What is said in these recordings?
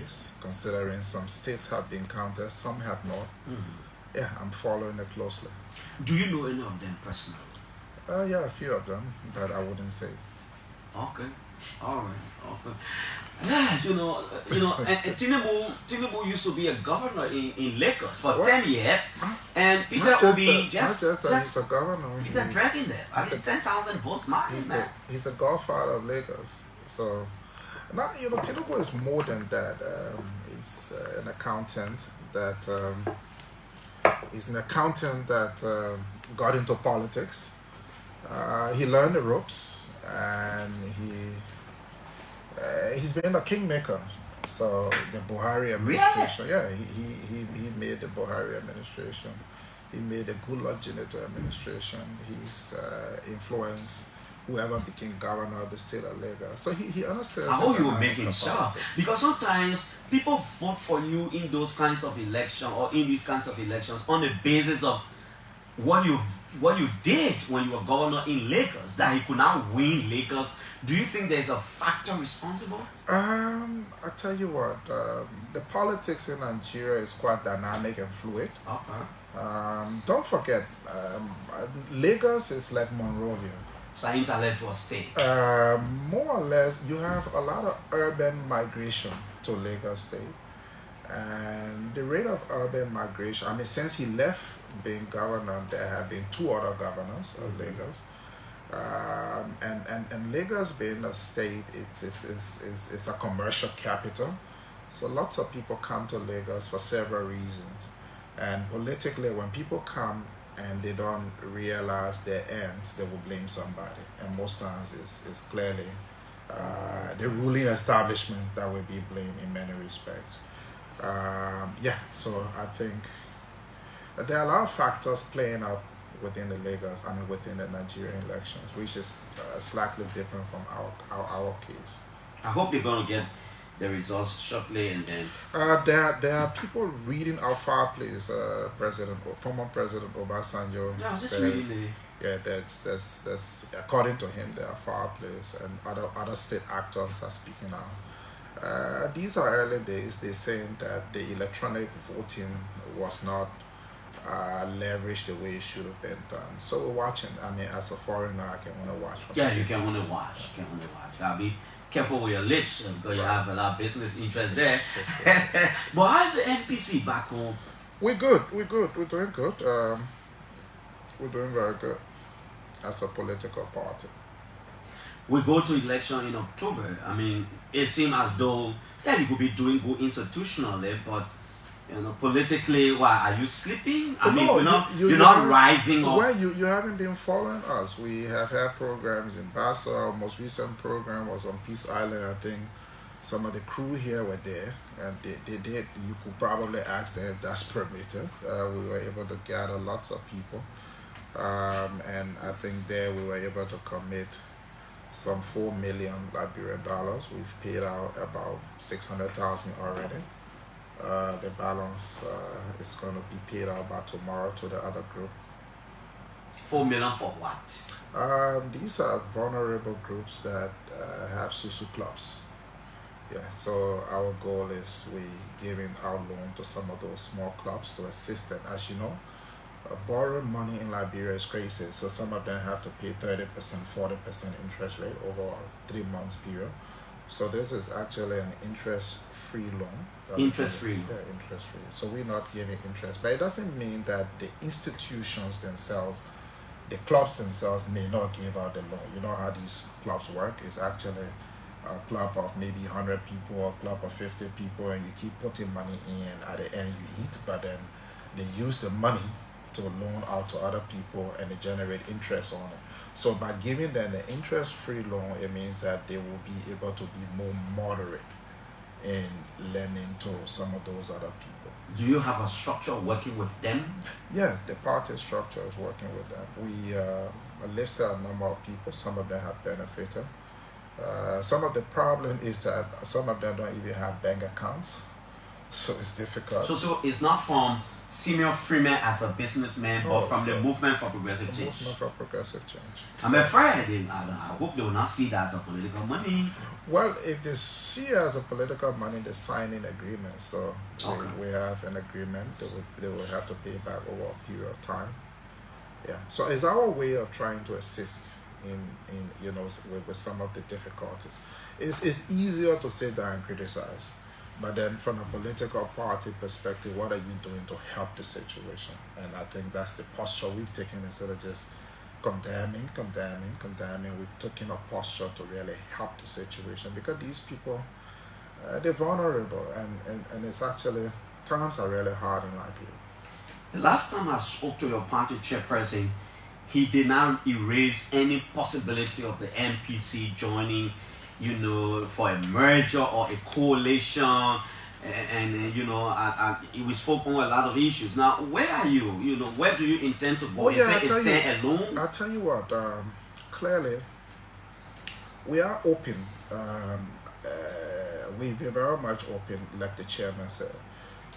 case, considering some states have been counted, some have not. Yeah, I'm following it closely. Do you know any of them personally? Yeah, a few of them, but I wouldn't say. Okay, all right, okay. Yes, and Tinubu used to be a governor in Lagos for 10 years, and Peter Obi just he's a governor. Peter dragging there. I think 10,000 votes matters now. He's the godfather of Lagos. So, now Tinubu is more than that. He's an accountant that got into politics. He learned the ropes, and he's been a kingmaker. So the Buhari administration, yeah, he made the Buhari administration. He made the Goodluck Jonathan administration. He's influenced whoever became governor of the state of Lagos. So he understands. I hope you will make him sure, because sometimes people vote for you in those kinds of elections or in these kinds of elections on the basis of what you did when you were governor in Lagos, that he could now win Lagos. Do you think there's a factor responsible? I tell you what, the politics in Nigeria is quite dynamic and fluid. Okay. Don't forget, Lagos is like Monrovia. It's an intellectual state. More or less, you have a lot of urban migration to Lagos State. And the rate of urban migration, I mean, since he left being governor, there have been 2 other governors of Lagos. And Lagos being a state, it's a commercial capital. So lots of people come to Lagos for several reasons. And politically, when people come and they don't realize their ends, they will blame somebody. And most times it's clearly the ruling establishment that will be blamed in many respects. So I think there are a lot of factors playing out within the within the Nigerian elections, which is slightly different from our case. I hope you're going to get the results shortly, and then there are people reading our fireplace. Former President Obasanjo said, yeah, that's according to him, there are fireplace, and other state actors are speaking out. These are early days. They're saying that the electronic voting was not leveraged the way it should have been done. So we're watching. I mean, as a foreigner, I can want to watch. Yeah, you can want to watch. Gotta be careful with your lips, because you have a lot of business interest there. But how's the NPC back home? We're good. We're doing good. We're doing very good as a political party. We go to election in October. I mean, it seems as though you could be doing good institutionally, but politically, why are you sleeping? I mean, you're not rising up. Well, you haven't been following us. We have had programs in Basel. Our most recent program was on Peace Island. I think some of the crew here were there, and they did. You could probably ask them if that's permitted. We were able to gather lots of people, and I think there we were able to commit some 4 million Liberian dollars. We've paid out about 600,000 already. The balance is going to be paid out by tomorrow to the other group. 4 million for what? These are vulnerable groups that have susu clubs. Yeah, so our goal is we giving our loan to some of those small clubs to assist them. As you know, borrowing money in Liberia is crazy. So some of them have to pay 30%, 40% interest rate over a 3 months period. So this is actually an interest-free loan. Interest-free? Yeah, interest-free. So we're not giving interest. But it doesn't mean that the institutions themselves, the clubs themselves, may not give out the loan. You know how these clubs work? It's actually a club of maybe 100 people or a club of 50 people, and you keep putting money in, and at the end you eat, but then they use the money to loan out to other people, and they generate interest on it. So by giving them the interest-free loan, it means that they will be able to be more moderate in lending to some of those other people. Do you have a structure working with them? Yeah, the party structure is working with them. We listed a number of people. Some of them have benefited. Some of the problem is that some of them don't even have bank accounts. So it's difficult. So it's not from Simeon Freeman as a businessman, but from the movement for progressive change. Movement for progressive change. I'm afraid. I hope they will not see that as a political money. Well, if they see it as a political money, they sign an agreement. So Okay. we have an agreement. They will have to pay back over a period of time. Yeah. So it's our way of trying to assist in with some of the difficulties. It's easier to sit down and criticize, but then from a political party perspective, what are you doing to help the situation? And I think that's the posture we've taken instead of just condemning. We've taken a posture to really help the situation because these people, they're vulnerable, and it's actually, times are really hard in Liberia. The last time I spoke to your party chairperson, he did not erase any possibility of the MPC joining, for a merger or a coalition, and we spoke on a lot of issues. Now, where are you? Where do you intend to go? Is it stand alone? I'll tell you what. Clearly, we are open. We're very much open, like the chairman said,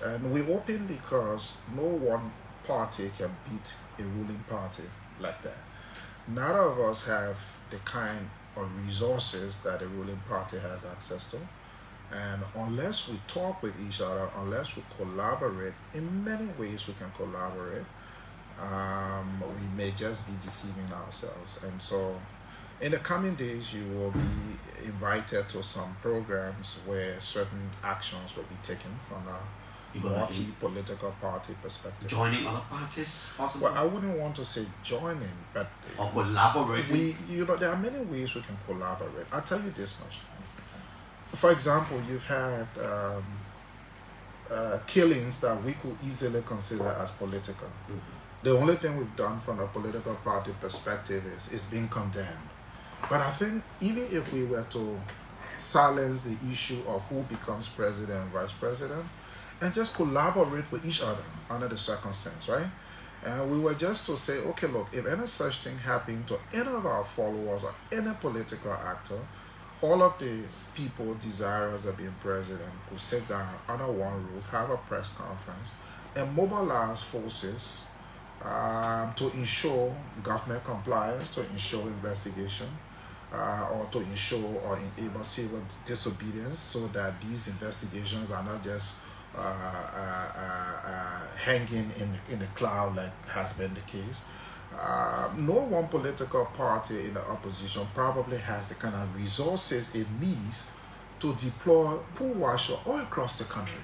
and we're open because no one party can beat a ruling party like that. None of us have the kind of resources that a ruling party has access to. And unless we talk with each other, unless we collaborate, in many ways we can collaborate, we may just be deceiving ourselves. And so in the coming days, you will be invited to some programs where certain actions will be taken from a multi-political party perspective. Joining other parties, possibly? Well, I wouldn't want to say joining, but or collaborating. There are many ways we can collaborate. I'll tell you this much. For example, you've had killings that we could easily consider as political. Mm-hmm. The only thing we've done from a political party perspective is being condemned. But I think even if we were to silence the issue of who becomes president and vice president, and just collaborate with each other under the circumstance, right? And we were just to say, okay, look, if any such thing happened to any of our followers or any political actor, all of the people desirous of being president could sit down under one roof, have a press conference, and mobilize forces to ensure government compliance, to ensure investigation, or to ensure or enable civil disobedience, so that these investigations are not just hanging in the cloud like has been the case. No one political party in the opposition probably has the kind of resources it needs to deploy pool washer all across the country.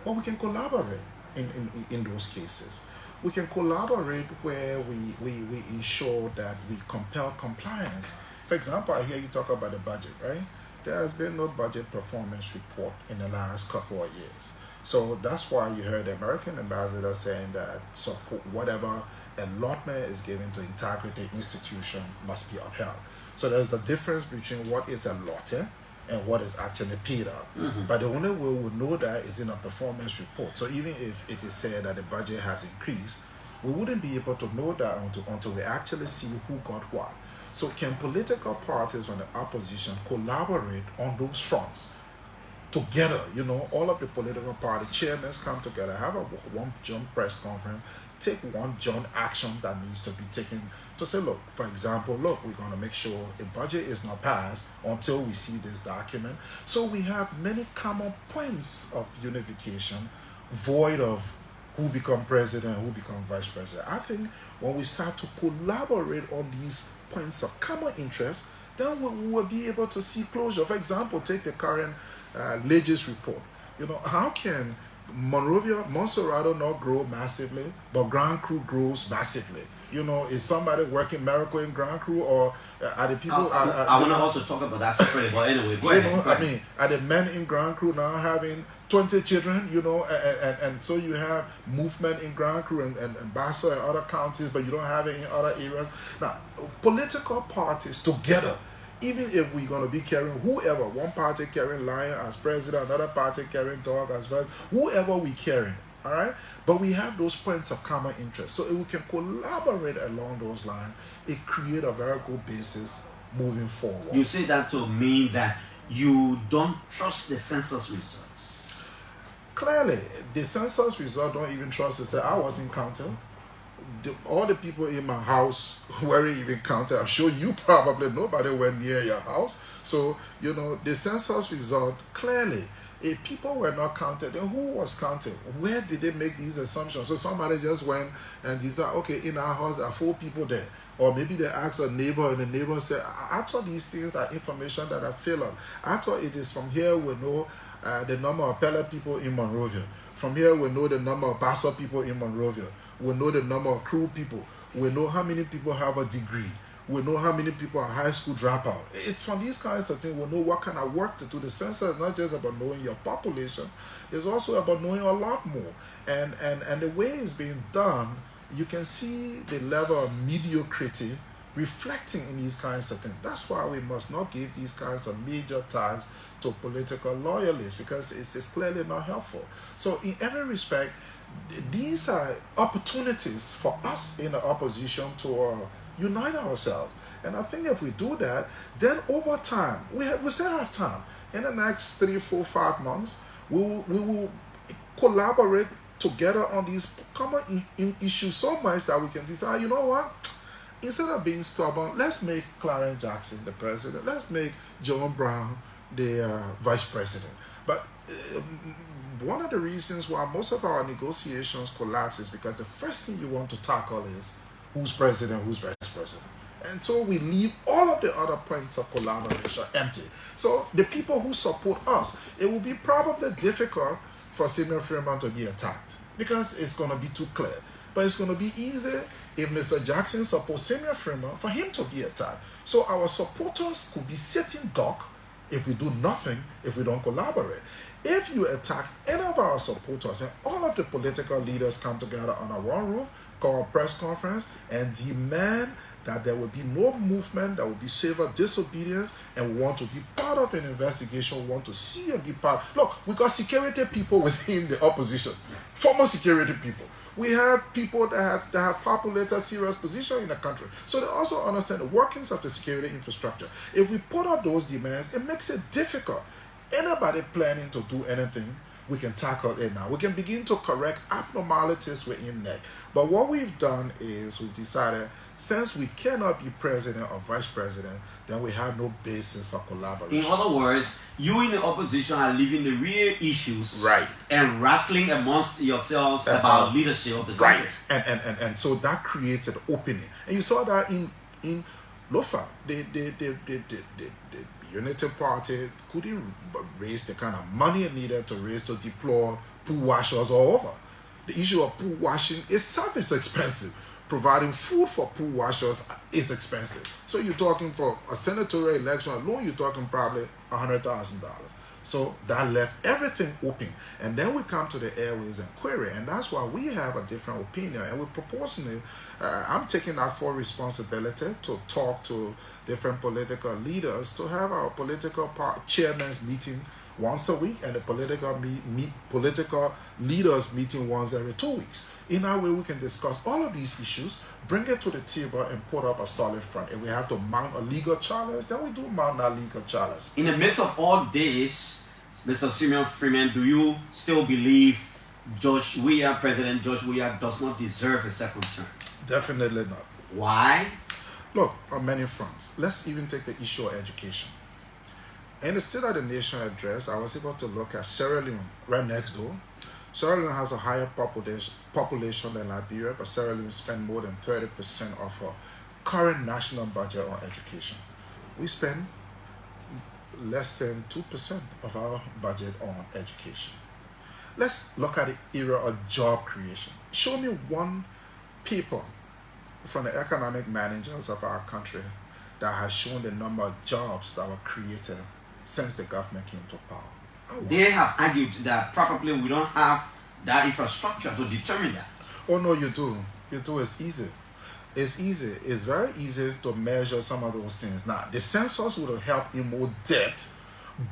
But we can collaborate in those cases. We can collaborate where we ensure that we compel compliance. For example, I hear you talk about the budget, right? There has been no budget performance report in the last couple of years. So that's why you heard the American ambassador saying that support, whatever allotment is given to integrity institution must be upheld. So there's a difference between what is allotted and what is actually paid out. Mm-hmm. But the only way we know that is in a performance report. So even if it is said that the budget has increased, we wouldn't be able to know that until we actually see who got what. So can political parties from the opposition collaborate on those fronts? Together, all of the political party chairmen come together, have one joint press conference, take one joint action that needs to be taken to say, look, for example, we're going to make sure a budget is not passed until we see this document. So we have many common points of unification, void of who become president, who become vice president. I think when we start to collaborate on these points of common interest, then we will be able to see closure. For example, take the current Legis report. How can Monrovia, Monserrato not grow massively, but Grand Cru grows massively? Is somebody working miracle in Grand Cru, or are the people? I want to also talk about that separately, but anyway, go ahead. I mean, are the men in Grand Cru now having 20 children? And so you have movement in Grand Cru and Bassa and other counties, but you don't have it in other areas. Now, political parties together, even if we're going to be carrying whoever, one party carrying lion as president, another party carrying dog as well, whoever we carrying, all right? But we have those points of common interest. So if we can collaborate along those lines, it creates a very good basis moving forward. You say that to mean that you don't trust the census results? clearly, the census result don't even trust to say I wasn't counted. All the people in my house weren't even counted. I'm sure you probably, nobody went near your house. So, the census result clearly, if people were not counted, then who was counted? Where did they make these assumptions? So somebody just went and he said, okay, in our house there are 4 people there. Or maybe they asked a neighbor and the neighbor said, I thought these things are information that I fill out. I thought it is from here we know the number of Pella people in Monrovia. From here we know the number of Bassa people in Monrovia. We know the number of crew people. We know how many people have a degree. We know how many people are high school dropout. It's from these kinds of things we know what kind of work to do. The census is not just about knowing your population. It's also about knowing a lot more. And the way it's being done, you can see the level of mediocrity reflecting in these kinds of things. That's why we must not give these kinds of major tags to political loyalists, because it's clearly not helpful. So in every respect, these are opportunities for us in the opposition to unite ourselves. And I think if we do that, then over time, we still have time. In the next 3, 4, 5 months, we will collaborate together on these common issues so much that we can decide, you know what? Instead of being stubborn, let's make Clarence Jackson the president. Let's make John Brown the vice president. But one of the reasons why most of our negotiations collapse is because the first thing you want to tackle is who's president, who's vice president. And so we leave all of the other points of collaboration empty. So the people who support us, it will be probably difficult for Simeon Freeman to be attacked because it's going to be too clear. But it's going to be easy if Mr. Jackson supports Simeon Freeman for him to be attacked. So our supporters could be sitting duck if we do nothing, if we don't collaborate. If you attack any of our supporters and all of the political leaders come together under one roof, call a press conference and demand that there will be no movement, that will be civil disobedience, and we want to be part of an investigation, we want to see and be part. Look, we got security people within the opposition, former security people. We have people that have populated serious position in the country. So they also understand the workings of the security infrastructure. If we put up those demands, it makes it difficult. Anybody planning to do anything, we can tackle it now. We can begin to correct abnormalities within NEC. But what we've done is we've decided, since we cannot be president or vice president, then we have no basis for collaboration. In other words, you in the opposition are leaving the real issues right and wrestling amongst yourselves about leadership of the country. Right. And so that creates an opening. And you saw that in Lofa, the Unity Party couldn't raise the kind of money it needed to raise to deploy pool washers all over. The issue of pool washing itself is expensive. Providing food for pool washers is expensive. So you're talking for a senatorial election alone, you're talking probably $100,000. So that left everything open. And then we come to the airwaves and query. And that's why we have a different opinion. And we're proposing, I'm taking that full responsibility to talk to different political leaders, to have our political chairman's meeting once a week and the political leaders meeting once every 2 weeks. In that way, we can discuss all of these issues, bring it to the table, and put up a solid front. If we have to mount a legal challenge, then we do mount that legal challenge. In the midst of all this, Mr. Simeon Freeman, do you still believe President George Weah does not deserve a second term? Definitely not. Why? Look, on many fronts. Let's even take the issue of education. In the State of the Nation address, I was able to look at Sierra Leone, right next door. Sierra Leone has a higher population than Liberia, but Sierra Leone spends more than 30% of our current national budget on education. We spend less than 2% of our budget on education. Let's look at the era of job creation. Show me one people from the economic managers of our country that has shown the number of jobs that were created since the government came to power. They have argued that probably we don't have that infrastructure to determine that. Oh no, you do. You do. It's easy. It's easy. It's very easy to measure some of those things. Now, the census would have helped in more depth,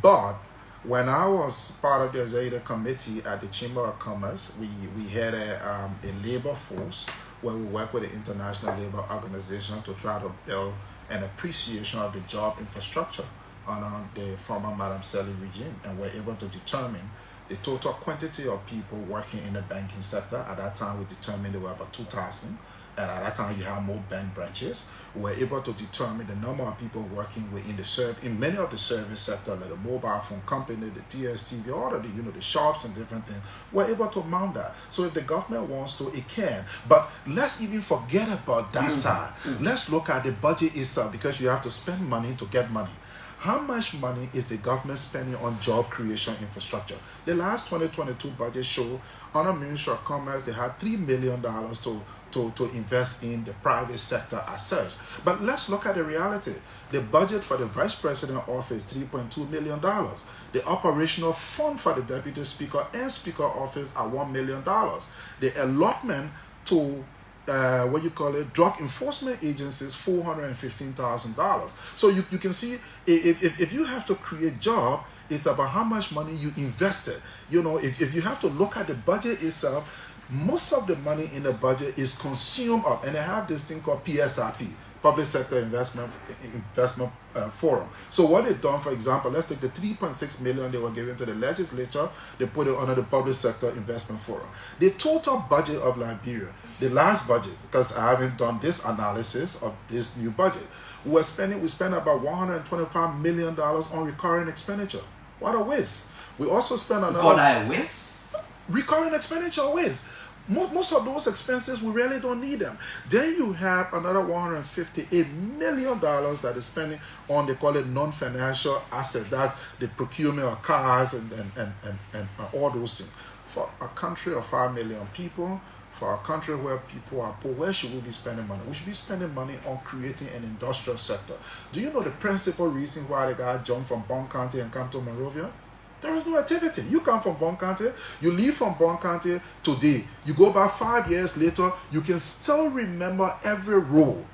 but when I was part of the executive committee at the Chamber of Commerce, we had a labor force where we work with the International Labor Organization to try to build an appreciation of the job infrastructure under the former Madam Selly regime, and we're able to determine the total quantity of people working in the banking sector. At that time, we determined there were about 2,000. And at that time, you have more bank branches. We were able to determine the number of people working within in many of the service sector, like the mobile phone company, the DSTV, all of the, the shops and different things. We're able to mount that. So if the government wants to, it can. But let's even forget about that side. Let's look at the budget itself, because you have to spend money to get money. How much money is the government spending on job creation infrastructure? The last 2022 budget show, under Ministry of Commerce, they had $3 million to invest in the private sector as such. But let's look at the reality. The budget for the Vice President office, $3.2 million. The operational fund for the Deputy Speaker and Speaker office are $1 million. The allotment to drug enforcement agencies, $415,000. So you can see, if you have to create job, it's about how much money you invested. If you have to look at the budget itself, most of the money in the budget is consumed up, and they have this thing called PSRP, Public Sector Investment Forum. So what they've done, for example, let's take the $3.6 million they were given to the legislature, they put it under the Public Sector Investment Forum. The total budget of Liberia, the last budget, because I haven't done this analysis of this new budget, we spent about $125 million on recurring expenditure. What a waste. We also spent another... Call that a waste? Recurring expenditure waste. Most of those expenses, we really don't need them. Then you have another $158 million that is spending on, they call it non-financial assets. That's the procurement of cars and all those things. For a country of 5 million people, for a country where people are poor, where should we be spending money? We should be spending money on creating an industrial sector. Do you know the principal reason why the guy jumped from Bon County and come to Monrovia? There is no activity. You come from Bon County, you leave from Bon County today. You go back 5 years later, you can still remember every road.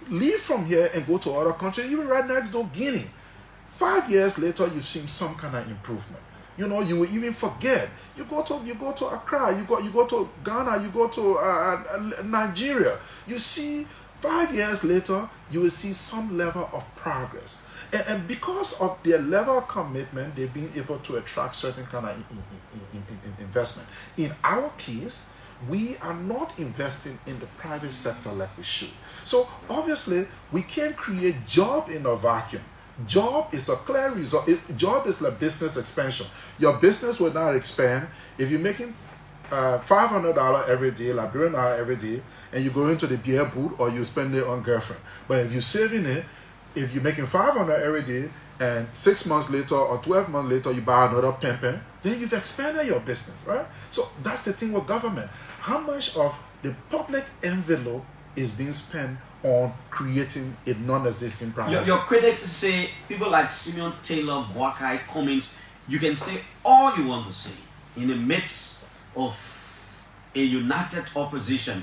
Leave from here and go to other countries, even right next door, Guinea. 5 years later, you've seen some kind of improvement. You will even forget. You go to Accra, you go to Ghana, you go to Nigeria. You see, 5 years later, you will see some level of progress. And because of their level of commitment, they've been able to attract certain kind of investment. In our case, we are not investing in the private sector like we should. So obviously, we can't create job in a vacuum. Job is a clear result. Job is like business expansion. Your business will not expand if you're making $500 every day, Liberian hour every day, and you go into the beer booth or you spend it on girlfriend. But if you're saving it, if you're making $500 every day, and 6 months later or 12 months later you buy another pen, then you've expanded your business, right? So that's the thing with government. How much of the public envelope is being spent on creating a non-existing private? Your critics say, people like Simeon Taylor, Boakai, Cummings, you can say all you want to say in the midst of a united opposition,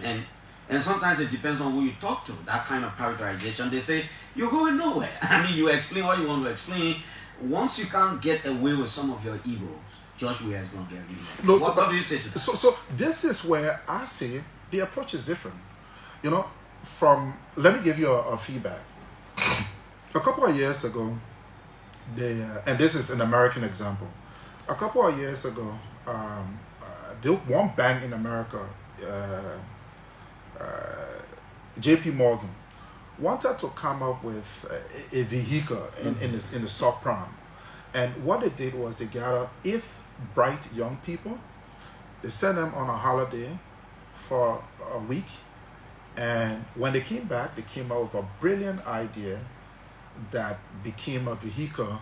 and sometimes it depends on who you talk to, that kind of characterization. They say, you're going nowhere. I mean, you explain all you want to explain. Once you can't get away with some of your ego, Josh Weah is going to get rid of it. What do you say to that? So this is where I say the approach is different. Let me give you a feedback. A couple of years ago, and this is an American example. A couple of years ago, one bank in America, JP Morgan, wanted to come up with a vehicle in the subprime. And what they did was they gathered 8 bright young people. They sent them on a holiday for a week. And when they came back, they came out with a brilliant idea that became a vehicle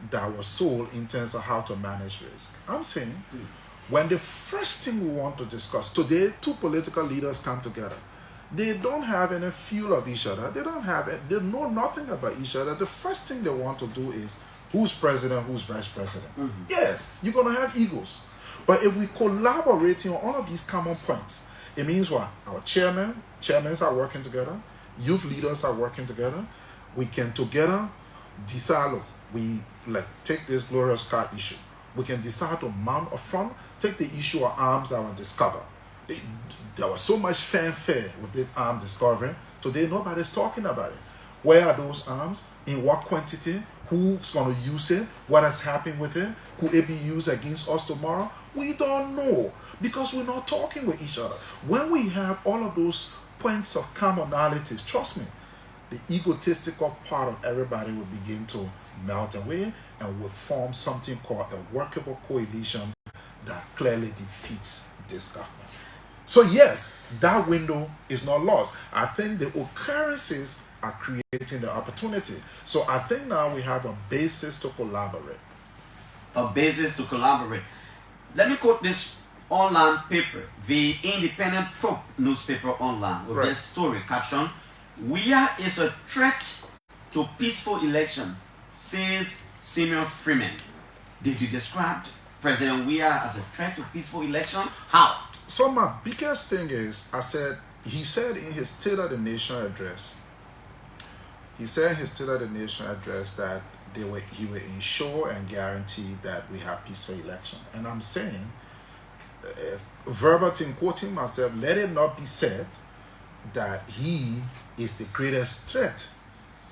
that was sold in terms of how to manage risk. I'm saying, when the first thing we want to discuss, today 2 political leaders come together. They don't have any feel of each other. They know nothing about each other. The first thing they want to do is, who's president, who's vice president? Yes, you're going to have egos. But if we collaborate on all of these common points, it means what? Our chairmen are working together. Youth leaders are working together. We can together decide, look, we take this glorious car issue. We can decide to mount a front, take the issue of arms that were discovered. There was so much fanfare with this arm discovery. Today, nobody's talking about it. Where are those arms? In what quantity? Who's going to use it? What has happened with it? Could it be used against us tomorrow? We don't know because we're not talking with each other. When we have all of those points of commonalities, trust me, the egotistical part of everybody will begin to melt away and will form something called a workable coalition that clearly defeats this government. So yes, that window is not lost. I think the occurrences are creating the opportunity. So I think now we have a basis to collaborate. A basis to collaborate. Let me quote this online paper, the Independent Probe newspaper online, with this story caption, "Weah is a threat to peaceful election," says Simeon Freeman. Did you describe President Weah as a threat to peaceful election? How? So my biggest thing is, he said in his State of the Nation address, that he will ensure and guarantee that we have peaceful election. And I'm saying, verbatim quoting myself, let it not be said that he is the greatest threat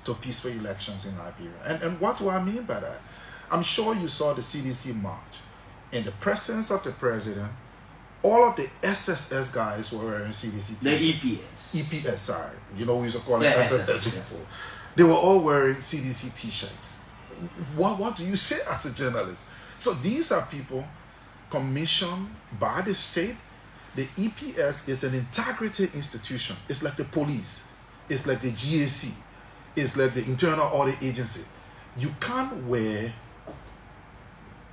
to peaceful elections in Liberia. And what do I mean by that? I'm sure you saw the CDC march. In the presence of the president, all of the SSS guys were wearing CDC t-shirts. The EPS. EPS, sorry. You know, we used to call it Yeah, SSS before. They were all wearing CDC t-shirts. What do you say as a journalist? So these are people commissioned by the state. The EPS is an integrity institution. It's like the police. It's like the GAC. It's like the Internal Audit Agency. You can't wear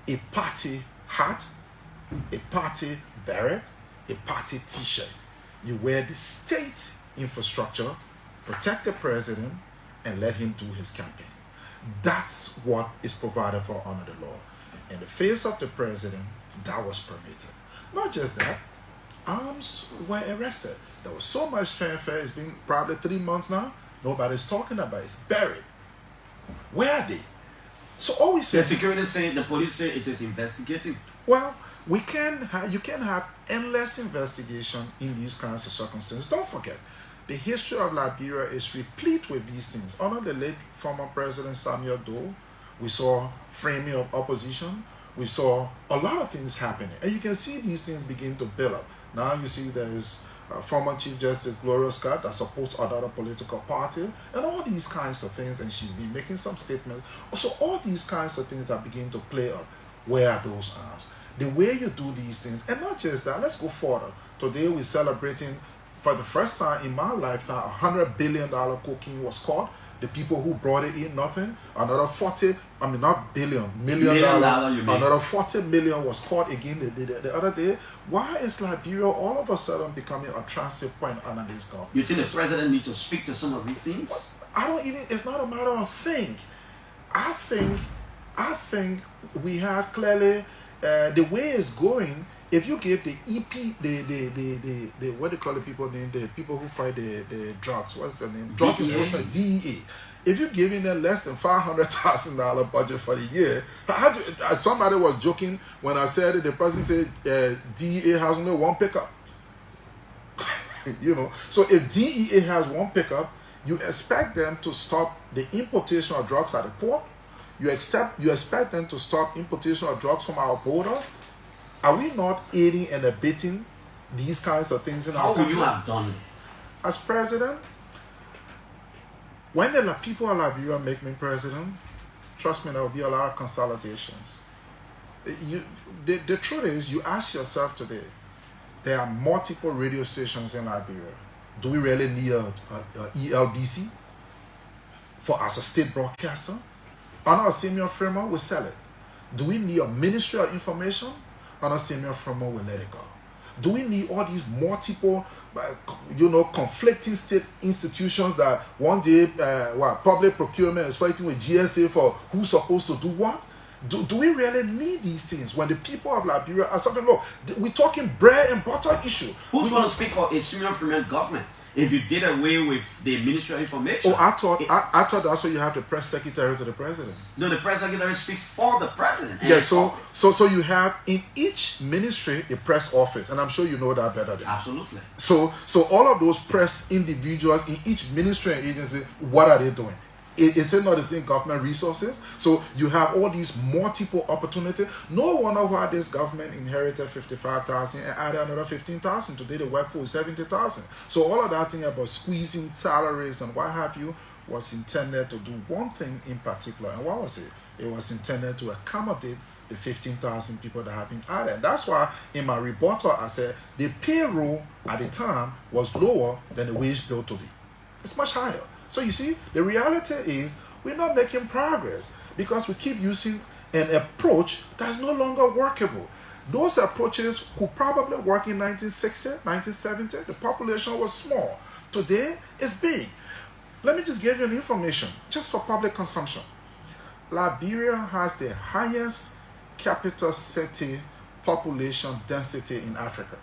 a party hat, a party beret, a party t-shirt. You wear the state infrastructure, protect the president, and let him do his campaign. That's what is provided for under the law. In the face of the president, that was permitted. Not just that, arms were arrested. There was so much fanfare. It's been probably 3 months now. Nobody's talking about it. It's buried. Where are they? So always the security say, the police say it is investigating. Well, you can have endless investigation in these kinds of circumstances. Don't forget, the history of Liberia is replete with these things. Under the late former President Samuel Doe, we saw framing of opposition. We saw a lot of things happening. And you can see these things begin to build up. Now you see there is former Chief Justice Gloria Scott that supports another political party and all these kinds of things. And she's been making some statements. So all these kinds of things are beginning to play out. Where are those arms? The way you do these things, and not just that, let's go further. Today we're celebrating, for the first time in my lifetime, $100 billion cocaine was caught. The people who brought it in, nothing. Another million dollar, another 40 million was caught again the other day. Why is Liberia all of a sudden becoming a transit point under this government? You think the president needs to speak to some of these things? It's not a matter of think. I think we have clearly, the way it's going, if you give the EP, the what do you call the people name, the people who fight the drugs, what's the name? Drug enforcement, DEA. If you're giving them less than $500,000 budget for the year, somebody was joking when I said it, the person said DEA has only one pickup. You know, so if DEA has one pickup, you expect them to stop the importation of drugs at the port. You expect them to stop importation of drugs from our borders. Are we not aiding and abetting these kinds of things in our country? How would you have done it? As president, when the people of Liberia make me president, trust me, there will be a lot of consolidations. The truth is, you ask yourself today, there are multiple radio stations in Liberia. Do we really need a ELBC as a state broadcaster? Under Simeon Freeman, we sell it. Do we need a Ministry of Information? Under Simeon Freeman, we let it go. Do we need all these multiple, conflicting state institutions that one day, public procurement is fighting with GSA for who's supposed to do what? Do we really need these things when the people of Liberia are something? Look, we're talking bread and butter issue. Who's going to speak for a Simeon Freeman government if you did away with the Ministry of Information? Oh, I thought that's why you have the press secretary to the president. No, the press secretary speaks for the president. Yeah, so you have in each ministry a press office, and I'm sure you know that better than me. Absolutely. So all of those press individuals in each ministry and agency, what are they doing? Is it not the same government resources? So you have all these multiple opportunities. No wonder why this government inherited 55,000 and added another 15,000. Today the workforce is 70,000. So all of that thing about squeezing salaries and what have you was intended to do one thing in particular. And what was it? It was intended to accommodate the 15,000 people that have been added. And that's why in my rebuttal I said the payroll at the time was lower than the wage bill today. It's much higher. So you see, the reality is we're not making progress because we keep using an approach that's no longer workable. Those approaches could probably work in 1960, 1970. The population was small. Today, it's big. Let me just give you an information, just for public consumption. Liberia has the highest capital city population density in Africa.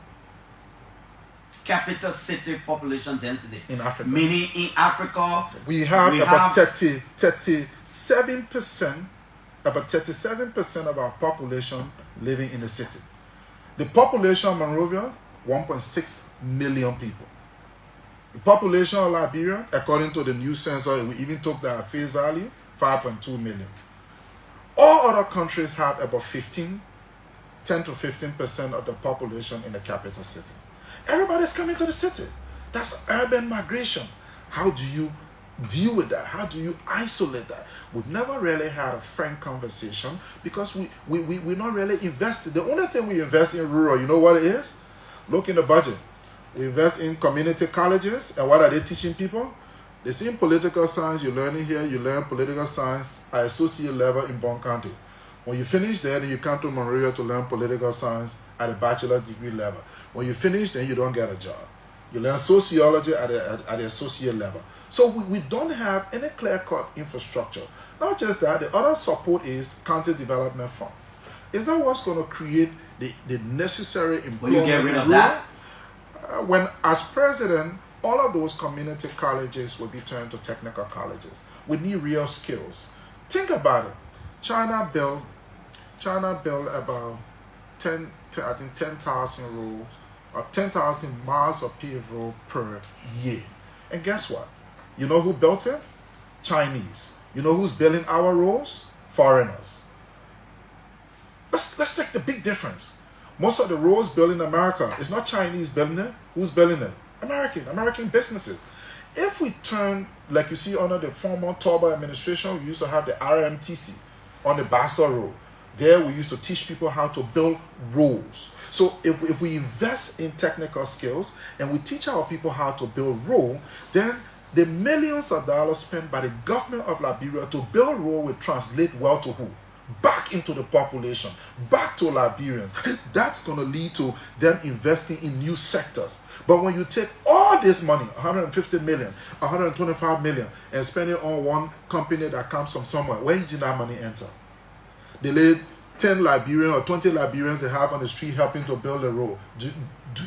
Capital city population density In Africa. meaning in Africa We have about 37% of our population living in the city. The population of Monrovia, 1.6 million people. The population of Liberia, according to the new census, we even took that at face value, 5.2 million. All other countries have about 10 to 15% of the population in the capital city. Everybody's coming to the city. That's urban migration. How do you deal with that? How do you isolate that? We've never really had a frank conversation because we're not really invested. The only thing we invest in rural, you know what it is? Look in the budget. We invest in community colleges, and what are they teaching people? The same political science you're learning here, you learn political science at associate level in Bon County. When you finish there, then you come to Monrovia to learn political science at a bachelor degree level. When you finish, then you don't get a job. You learn sociology at the associate level. So we don't have any clear-cut infrastructure. Not just that, the other support is county development fund. Is that what's going to create the necessary employment? Will you get rid of that? When, as president, all of those community colleges will be turned to technical colleges. We need real skills. Think about it. China built about 10,000 roads or 10,000 miles of paved road per year. And guess what? You know who built it? Chinese. You know who's building our roads? Foreigners. Let's take the big difference. Most of the roads built in America, it's not Chinese building it. Who's building it? American businesses. If we turn, like you see under the former Torba administration, we used to have the RMTC on the Bassa Road. There we used to teach people how to build roads. So if we invest in technical skills and we teach our people how to build road, then the millions of dollars spent by the government of Liberia to build road will translate well to who? Back into the population, back to Liberians. That's going to lead to them investing in new sectors. But when you take all this money, 150 million, 125 million, and spend it on one company that comes from somewhere, where did that money enter? They laid 10 Liberians or 20 Liberians they have on the street helping to build a road. Do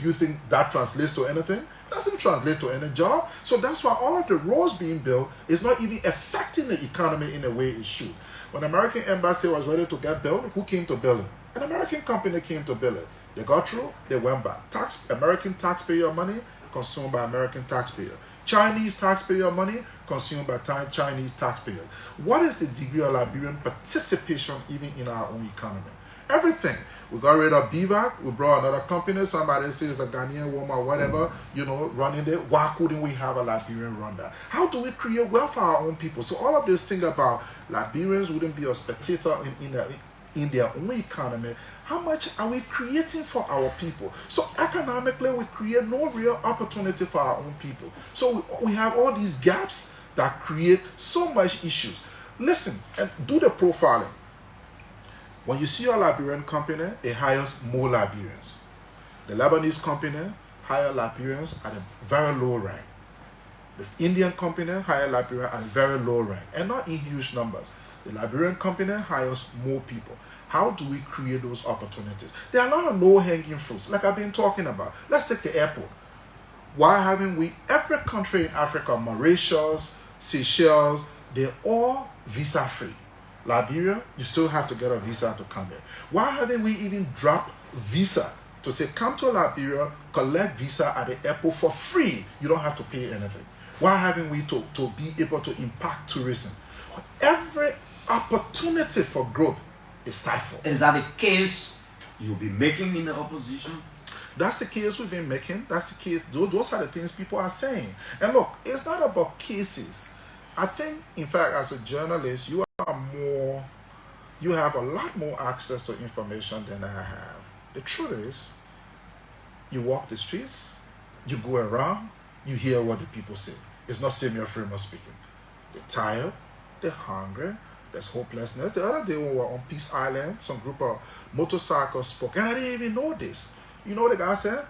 you think that translates to anything? It doesn't translate to any job. So that's why all of the roads being built is not even affecting the economy in a way it should. When the American embassy was ready to get built, who came to build it? An American company came to build it. They got through, they went back. American taxpayer money consumed by American taxpayer. Chinese taxpayer money consumed by Chinese taxpayers. What is the degree of Liberian participation even in our own economy? Everything. We got rid of BVAC, we brought another company, somebody says a Ghanaian woman or whatever, running it. Why couldn't we have a Liberian run that? How do we create wealth for our own people? So all of this thing about Liberians wouldn't be a spectator in their own economy. How much are we creating for our people? So economically, we create no real opportunity for our own people. So we have all these gaps that create so much issues. Listen and do the profiling. When you see a Liberian company, it hires more Liberians. The Lebanese company hires Liberians at a very low rank. The Indian company hires Liberians at a very low rank, and not in huge numbers. The Liberian company hires more people. How do we create those opportunities? There are a lot of low-hanging fruits, like I've been talking about. Let's take the airport. Why haven't we, every country in Africa, Mauritius, Seychelles, they're all visa-free. Liberia, you still have to get a visa to come here. Why haven't we even dropped visa to say, come to Liberia, collect visa at the airport for free. You don't have to pay anything. Why haven't we to be able to impact tourism? Every opportunity for growth is stifled. Is that the case you'll be making in the opposition? That's the case we've been making. That's the case. Those are the things people are saying. And look, it's not about cases. I think, in fact, as a journalist, you have a lot more access to information than I have. The truth is, you walk the streets, you go around, you hear what the people say. It's not Simeon Freeman speaking. They're tired, they're hungry, there's hopelessness. The other day when we were on Peace Island, some group of motorcycles spoke, and I didn't even know this. You know what the guy said?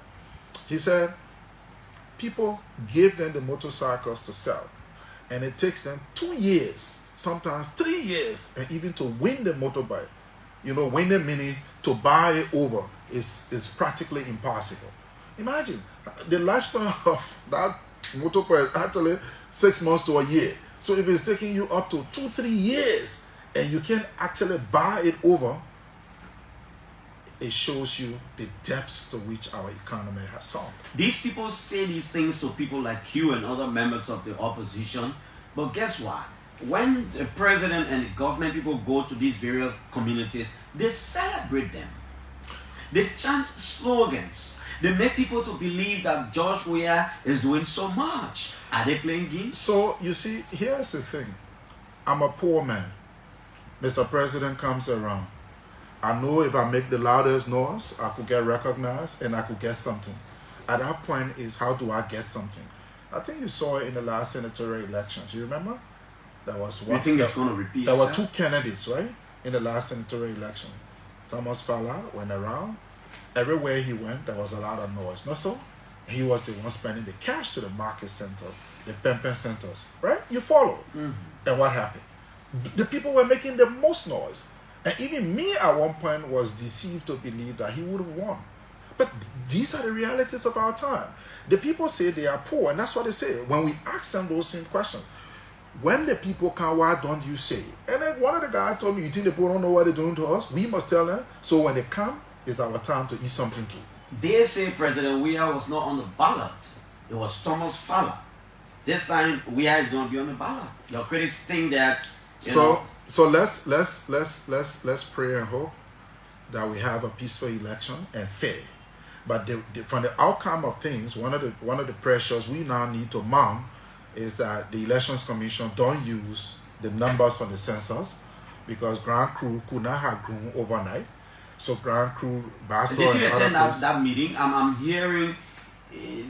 He said, people give them the motorcycles to sell, and it takes them 2 years, sometimes 3 years, and even to win the motorbike. You know, win the Mini, to buy it over is practically impossible. Imagine, the lifespan of that motorbike is actually 6 months to a year. So if it's taking you up to 2-3 years, and you can actually buy it over, it shows you the depths to which our economy has sunk. These people say these things to people like you and other members of the opposition, but guess what? When the president and the government people go to these various communities, they celebrate them. They chant slogans. They make people to believe that George Weah is doing so much. Are they playing games? So, you see, here's the thing. I'm a poor man. Mr. President comes around. I know if I make the loudest noise, I could get recognized and I could get something. At that point is, how do I get something? I think you saw it in the last senatorial elections. You remember? There was one. You think it's going to repeat? There were 2 candidates, right, in the last senatorial election. Thomas Fowler went around. Everywhere he went, there was a lot of noise. Not so? He was the one spending the cash to the market centers, the pempen centers, right? You follow. Mm-hmm. And what happened? The people were making the most noise. And even me at one point was deceived to believe that he would have won. But these are the realities of our time. The people say they are poor, and that's what they say. When we ask them those same questions, when the people come, why don't you say it? And then one of the guys told me, you think the people don't know what they're doing to us? We must tell them. So when they come, it's our time to eat something too. They say President Weah was not on the ballot. It was Thomas Fowler. This time, Weah is going to be on the ballot. Your critics think that, So let's pray and hope that we have a peaceful election and fair. But from the outcome of things, one of the pressures we now need to mount is that the Elections Commission don't use the numbers from the census, because Grand Crew could not have grown overnight. So Grand Crew, Basso, did you attend that meeting? I'm hearing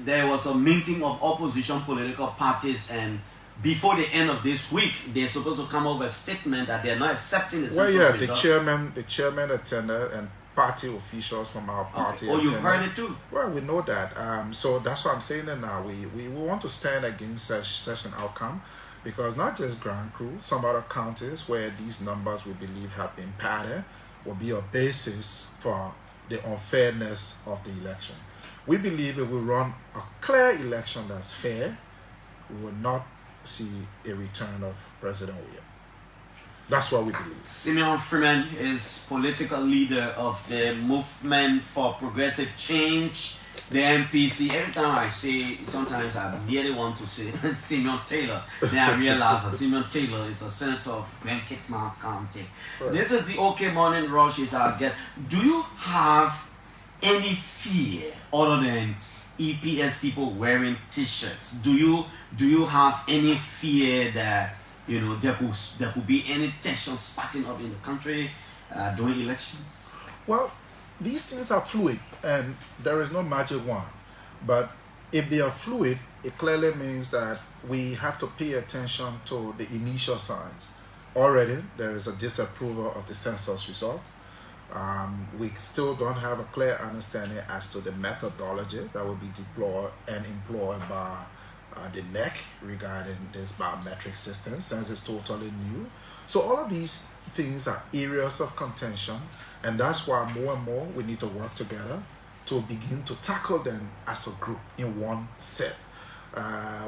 there was a meeting of opposition political parties, and before the end of this week, they're supposed to come up with a statement that they're not accepting the census result. The chairman attended, and party officials from our party. Okay. Oh, you've heard it too? Well, we know that. So that's what I'm saying that now. We want to stand against such an outcome, because not just Grand Crew, some other counties where these numbers we believe have been padded will be a basis for the unfairness of the election. We believe if we run a clear election that's fair, we will not see a return of President Weah. That's what we believe. Simeon Freeman is political leader of the Movement for Progressive Change, the MPC. Every time I say, sometimes I really want to say Simeon Taylor. Then I realize that Simeon Taylor is a senator of Glen County. Right. This is the OK Morning Rush. Is our guest. Do you have any fear other than EPS people wearing T-shirts? Do you have any fear that there could be any tension sparking up in the country during elections? Well, these things are fluid, and there is no magic wand. But if they are fluid, it clearly means that we have to pay attention to the initial signs. Already, there is a disapproval of the census result. We still don't have a clear understanding as to the methodology that will be deployed and employed by the NEC regarding this biometric system, since it's totally new. So all of these things are areas of contention, and that's why more and more we need to work together to begin to tackle them as a group in one set.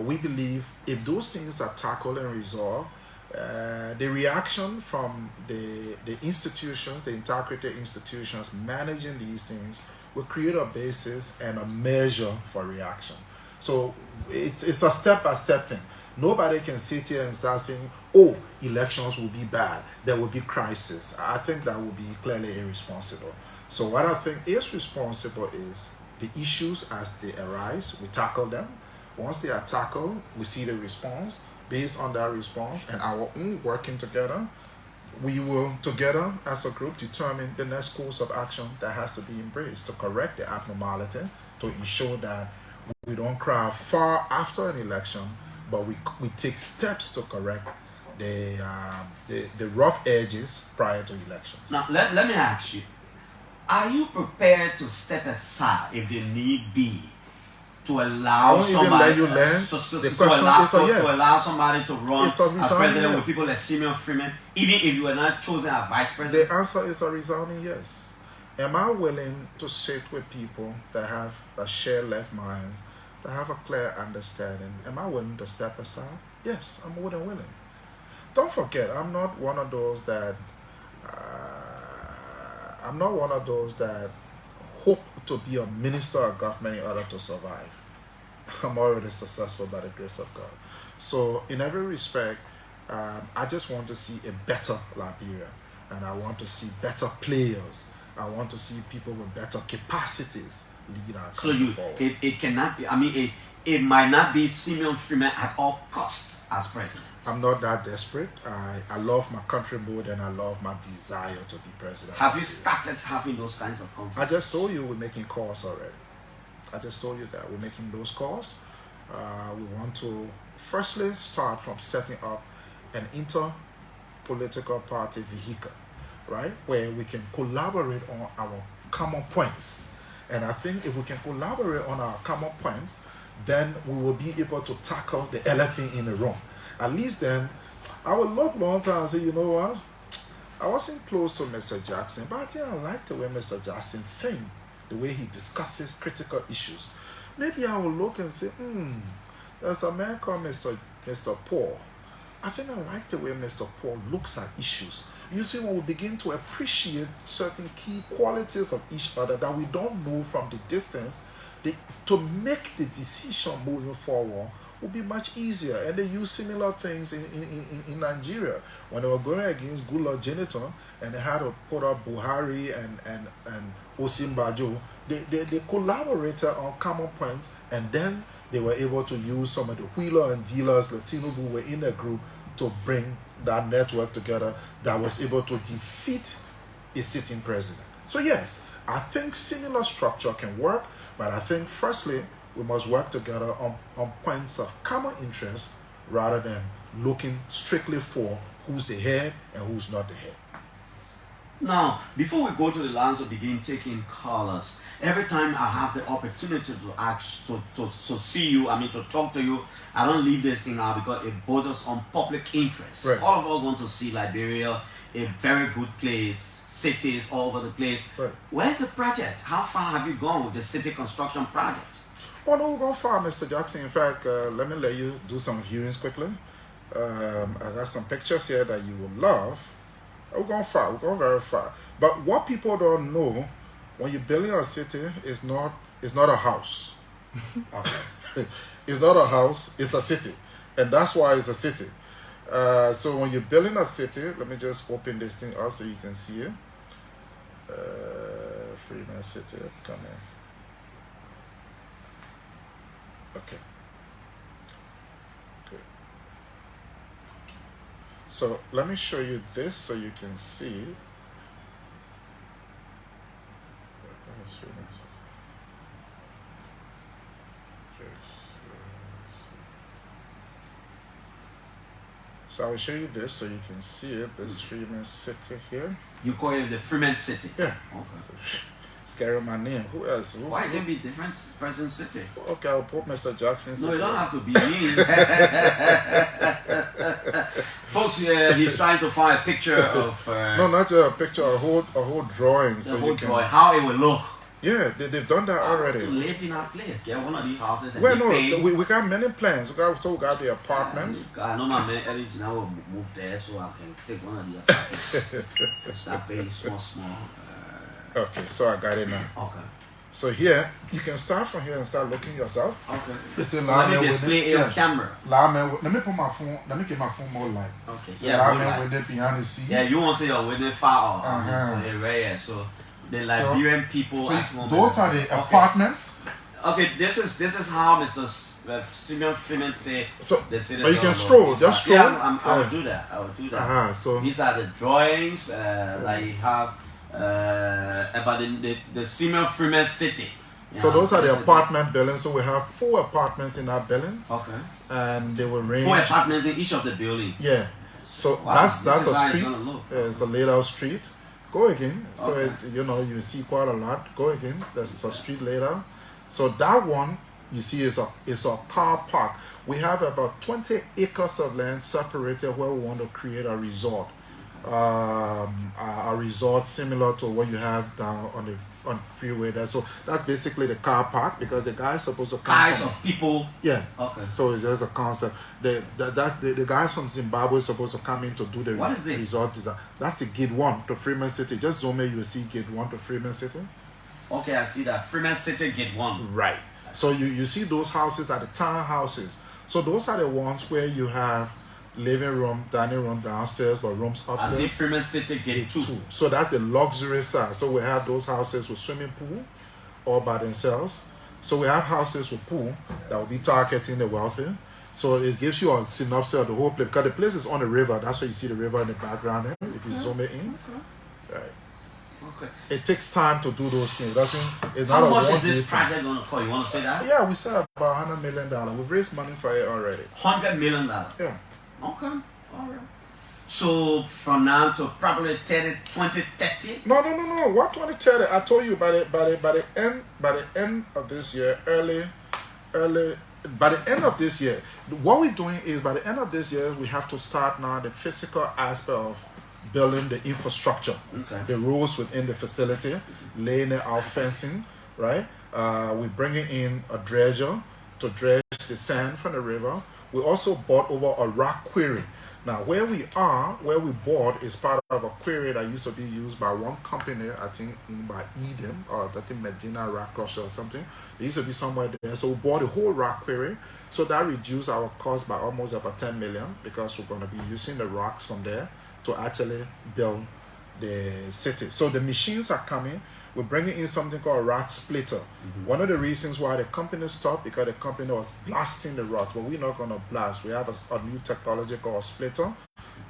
We believe if those things are tackled and resolved, the reaction from the institutions, the integrated institutions managing these things will create a basis and a measure for reaction. So it's a step-by-step thing. Nobody can sit here and start saying, oh, elections will be bad, there will be crisis. I think that would be clearly irresponsible. So what I think is responsible is the issues as they arise, we tackle them. Once they are tackled, we see the response. Based on that response and our own working together, we will together as a group determine the next course of action that has to be embraced to correct the abnormality, to ensure that we don't cry far after an election, but we take steps to correct the rough edges prior to elections. Now, let me ask you, are you prepared to step aside if the need be to allow somebody to allow somebody to run as president with people like Simeon Freeman, even if you were not chosen as vice president? The answer is a resounding yes. Am I willing to sit with people that share like minds, that have a clear understanding? Am I willing to step aside? Yes, I'm more than willing. Don't forget, I'm not one of those that hope to be a minister of government in order to survive. I'm already successful by the grace of God. So in every respect, I just want to see a better Liberia, and I want to see better players. I want to see people with better capacities lead our country forward. It cannot be, I mean, it might not be Simeon Freeman at all costs as president. I'm not that desperate. I love my country more than I love my desire to be president. Have you started having those kinds of conversations? I just told you we're making calls already. I just told you that we're making those calls. We want to firstly start from setting up an inter-political party vehicle, right? Where we can collaborate on our common points. And I think if we can collaborate on our common points, then we will be able to tackle the elephant in the room. At least then, I would look long time and say, you know what? I wasn't close to Mr. Jackson, but I think I like the way Mr. Jackson thinks, the way he discusses critical issues. Maybe I will look and say, there's a man called Mr. Paul. I think I like the way Mr. Paul looks at issues. You see, when we begin to appreciate certain key qualities of each other that we don't know from the distance, to make the decision moving forward will be much easier. And they use similar things in Nigeria. When they were going against Goodluck Jonathan and they had to put up Buhari and Osinbajo, they collaborated on common points, and then they were able to use some of the wheeler and dealers, Latino who were in the group, to bring that network together that was able to defeat a sitting president. So yes, I think similar structure can work, but I think firstly, we must work together on points of common interest rather than looking strictly for who's the head and who's not the head. Now, before we go to the lines to begin taking callers, every time I have the opportunity to ask, to see you, to talk to you, I don't leave this thing out because it borders on public interest. Right. All of us want to see Liberia a very good place, cities all over the place. Right. Where's the project? How far have you gone with the city construction project? Oh no, we're going far, Mr. Jackson. In fact, let me let you do some viewings quickly. I got some pictures here that you will love. We're going far, we're going very far. But what people don't know, when you're building a city, it's not a house. Okay. It's not a house, it's a city. And that's why it's a city. So when you're building a city, let me just open this thing up so you can see it. Freeman City, come in. Okay. Good. So let me show you this so you can see. So I will show you this so you can see it. This Freeman City here. You call it the Freeman City? Yeah. Okay. Scary my name. Who else? Why can it be different President City? Okay, I'll put Mr. Jackson. No, you don't have to be me. Folks, he's trying to find a picture of. No, not just a picture, a whole drawing. The whole drawing, how it will look. Yeah, they've done that already. To live in our place, get one of these houses. And well, no, we got many plans. We got the apartments. I know my man Eric now will move there so I can take one of the apartments. Start paying small. Okay, so I got it now. Okay. So here, you can start from here and start looking yourself. Okay. It's a So let me display a camera. Let me put my phone. Let me get my phone more light. Okay. So yeah. With it behind the scene. Yeah, you want to say you're with the far. Uh-huh. So right here. So the Liberian people. So those are the apartments. Okay, this is how Mr. Simeon Freeman say. So, they say but you can stroll. Just stroll. Yeah, I will do that. I will do that. So these are the drawings. Like you have about the Simeon Freeman city. So those are the apartment buildings. So we have 4 apartments in that building. Okay. And they will range. 4 apartments in each of the buildings. Yeah. So wow, that's a street. It's a laid out street. Go again. So okay. you see quite a lot. Go again. There's a street laid out. So that one you see is a car park. We have about 20 acres of land separated where we want to create a resort. A resort similar to what you have down on the freeway there. So that's basically the car park because the guy's supposed to come guys of people. Yeah. Okay. So it's just a concept. The guys from Zimbabwe is supposed to come in to do the what is this? Resort design. That's the gate 1 to Freeman City. Just zoom in, you see gate 1 to Freeman City. Okay, I see that. Freeman City gate 1. Right. So you see those houses are the townhouses. So those are the ones where you have living room, dining room downstairs, but rooms upstairs. I see Freeman City gate 2. So that's the luxury side. So we have those houses with swimming pool all by themselves. So we have houses with pool that will be targeting the wealthy. So it gives you a synopsis of the whole place because the place is on the river. That's why you see the river in the background there. If you zoom it in, right. Okay. It takes time to do those things. It's not how much is this project going to cost? You want to say that? Yeah, we said about $100 million. We've raised money for it already. $100 million. Yeah. Okay. All right. So from now to probably 2030? No. What 2030? I told you by the end of this year, by the end of this year, what we're doing is by the end of this year, we have to start now the physical aspect of building the infrastructure, the roads within the facility, laying out fencing, right? We're bringing in a dredger to dredge the sand from the river. We also bought over a rock quarry. Now, where we bought is part of a quarry that used to be used by one company, I think by Eden, or I think Medina Rock Crusher or something. It used to be somewhere there. So we bought a whole rock quarry. So that reduced our cost by almost about 10 million because we're going to be using the rocks from there to actually build the city. So the machines are coming. We're bringing in something called a rock splitter. One of the reasons why the company stopped because the company was blasting the rocks, but we're not going to blast. We have a new technology called a splitter.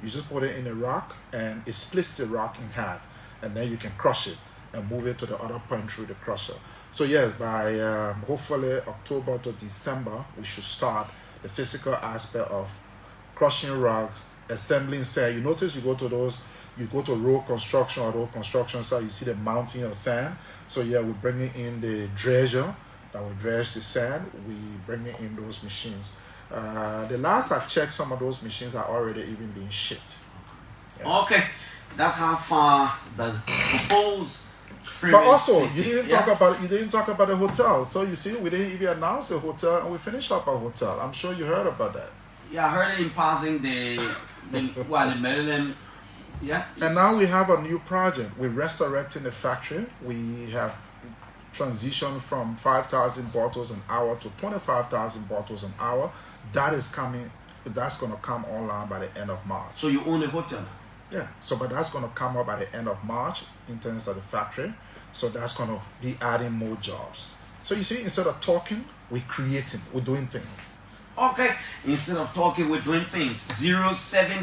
You just put it in the rock and it splits the rock in half, and then you can crush it and move it to the other point through the crusher. So yes, by hopefully October to December, we should start the physical aspect of crushing rocks, assembling sand. You notice you go to road construction or road construction site, you see the mountain of sand. So yeah, we're bringing in the dredger that will dredge the sand. We bringing in those machines. The last I checked, some of those machines are already even being shipped. Yeah. Okay, that's how far the proposed. But also, you didn't talk about the hotel. So you see, we didn't even announce the hotel, and we finished up our hotel. I'm sure you heard about that. Yeah, I heard it in passing the Maryland. Yeah. And now we have a new project. We're resurrecting the factory. We have transitioned from 5,000 bottles an hour to 25,000 bottles an hour. That is coming. That's going to come online by the end of March. So you own a hotel now? Yeah. So, but that's going to come up by the end of March in terms of the factory. So that's going to be adding more jobs. So you see, instead of talking, we're creating. We're doing things. Okay. Instead of talking, we're doing things. 07